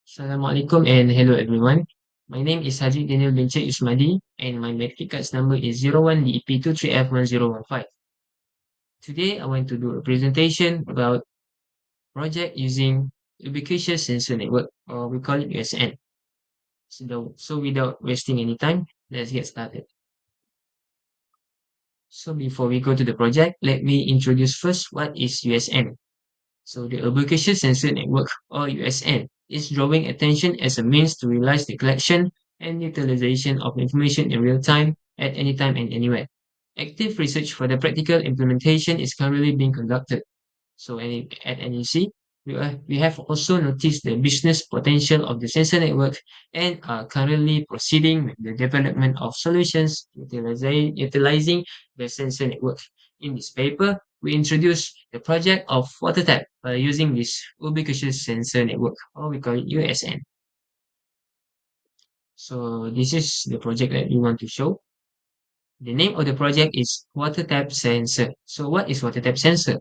Assalamualaikum and hello everyone. My name is Haji Daniel Binche Usmadi and my metric cards number is 01DEP23F1015. Today I want to do a presentation about project using Ubiquitious Sensor Network, or we call it USN. So without wasting any time, let's get started. So before we go to the project, let me introduce first what is USN. So the Ubiquitous Sensor Network, or USN, is drawing attention as a means to realize the collection and utilization of information in real time at any time and anywhere. Active research for the practical implementation is currently being conducted. So at NEC, we have also noticed the business potential of the sensor network and are currently proceeding with the development of solutions utilizing the sensor network. In this paper, we introduce the project of water tap by using this ubiquitous sensor network, or we call it USN. So this is the project that we want to show. The name of the project is water tap sensor. So what is water tap sensor?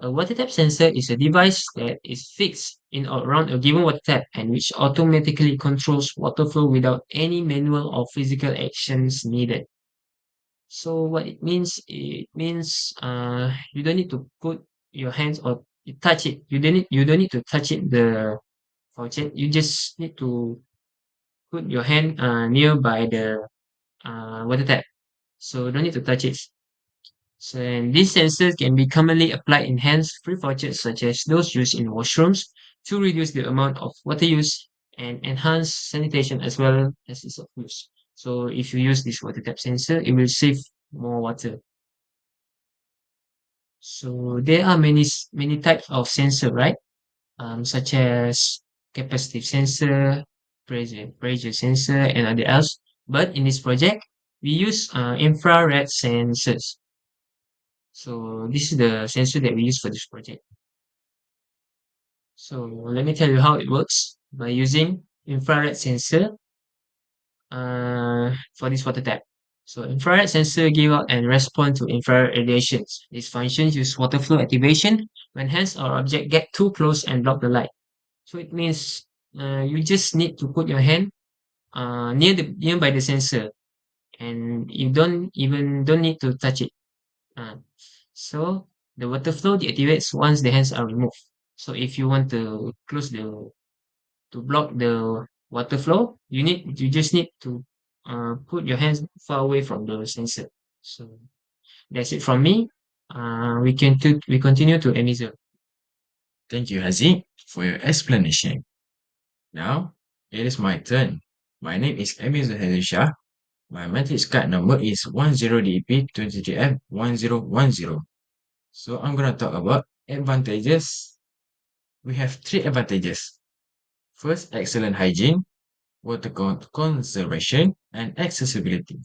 A water tap sensor is a device that is fixed in or around a given water tap and which automatically controls water flow without any manual or physical actions needed. So what it means you don't need to put your hands or you touch it. You don't need to touch it the faucet. You just need to put your hand nearby the water tap. So don't need to touch it. So, and these sensors can be commonly applied in hands-free faucets such as those used in washrooms to reduce the amount of water use and enhance sanitation as well as ease of use. So if you use this water tap sensor, it will save more water. So there are many types of sensor, right? Such as capacitive sensor, pressure sensor, and other else. But in this project, we use infrared sensors. So this is the sensor that we use for this project. So let me tell you how it works by using infrared sensor for this water tap. So infrared sensor give out and respond to infrared radiations. These functions use water flow activation when hands or object get too close and block the light. So it means you just need to put your hand nearby the sensor and you don't need to touch it. Uh, so the water flow deactivates once the hands are removed. So if you want to close the to block the water flow, you just need to put your hands far away from the sensor. So that's it from me. We continue to Emizo. Thank you, Haziq, for your explanation. Now, it is my turn. My name is Emil Zaharisha. My matrix card number is 10DP23F1010. So I'm gonna talk about advantages. We have three advantages. First, excellent hygiene, water conservation, and accessibility.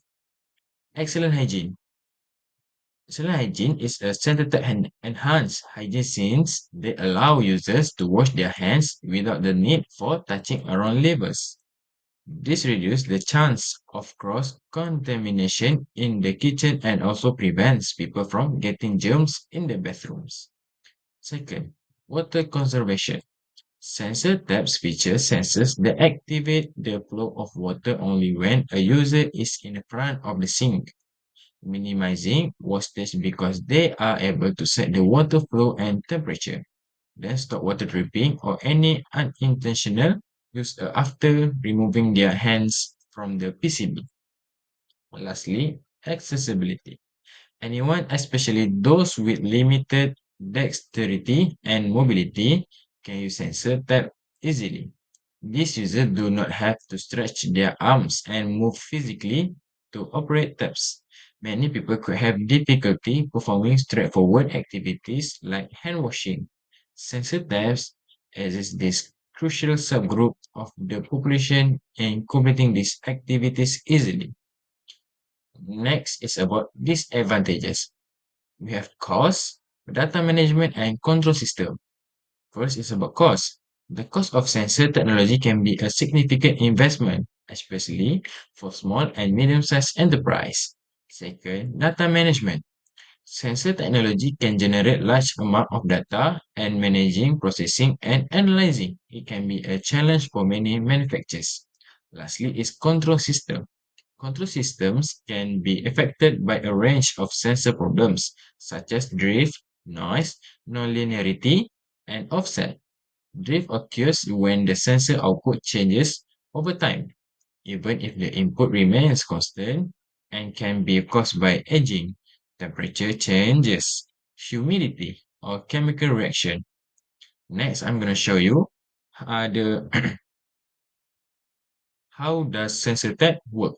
Excellent hygiene. Excellent hygiene is a centered and enhanced hygiene since they allow users to wash their hands without the need for touching around labels. This reduces the chance of cross-contamination in the kitchen and also prevents people from getting germs in the bathrooms. Second, water conservation. Sensor taps feature sensors that activate the flow of water only when a user is in front of the sink, minimizing wastage because they are able to set the water flow and temperature, then stop water dripping or any unintentional use after removing their hands from the PCB. Lastly, accessibility. Anyone, especially those with limited dexterity and mobility, can use sensor tap easily. These users do not have to stretch their arms and move physically to operate taps. Many people could have difficulty performing straightforward activities like hand washing. Sensor taps exist this crucial subgroup of the population in completing these activities easily. Next is about disadvantages. We have cost, data management, and control system. First is about cost. The cost of sensor technology can be a significant investment, especially for small and medium-sized enterprise. Second, data management. Sensor technology can generate large amount of data and managing, processing, and analyzing. It can be a challenge for many manufacturers. Lastly is control system. Control systems can be affected by a range of sensor problems such as drift, noise, nonlinearity, and offset. Drift occurs when the sensor output changes over time, even if the input remains constant, and can be caused by aging, temperature changes, humidity, or chemical reaction. Next, I'm going to show you the how does sensor tag work.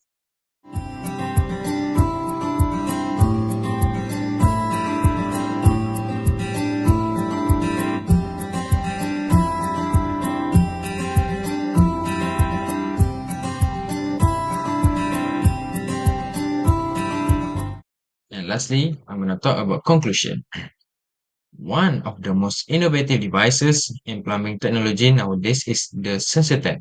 And lastly, I'm going to talk about conclusion. One of the most innovative devices in plumbing technology nowadays is the sensor tap.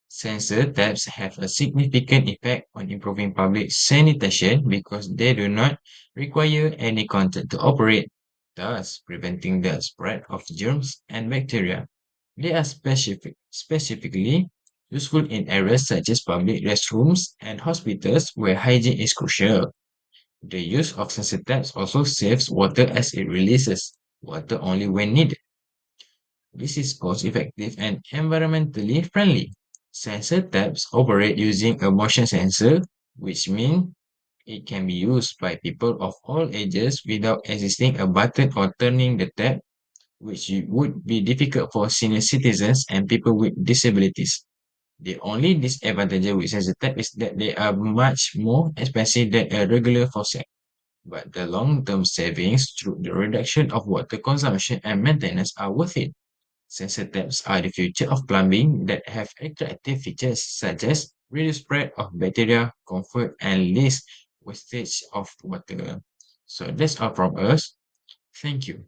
Sensor taps have a significant effect on improving public sanitation because they do not require any contact to operate, thus preventing the spread of germs and bacteria. They are specifically useful in areas such as public restrooms and hospitals where hygiene is crucial. The use of sensor taps also saves water as it releases water only when needed. This is cost-effective and environmentally friendly. Sensor taps operate using a motion sensor, which means it can be used by people of all ages without existing a button or turning the tap, which would be difficult for senior citizens and people with disabilities. The only disadvantage with sensor tap is that they are much more expensive than a regular faucet. But the long-term savings through the reduction of water consumption and maintenance are worth it. Sensor taps are the future of plumbing that have attractive features such as reduced spread of bacteria, comfort, and least wastage of water. So that's all from us. Thank you.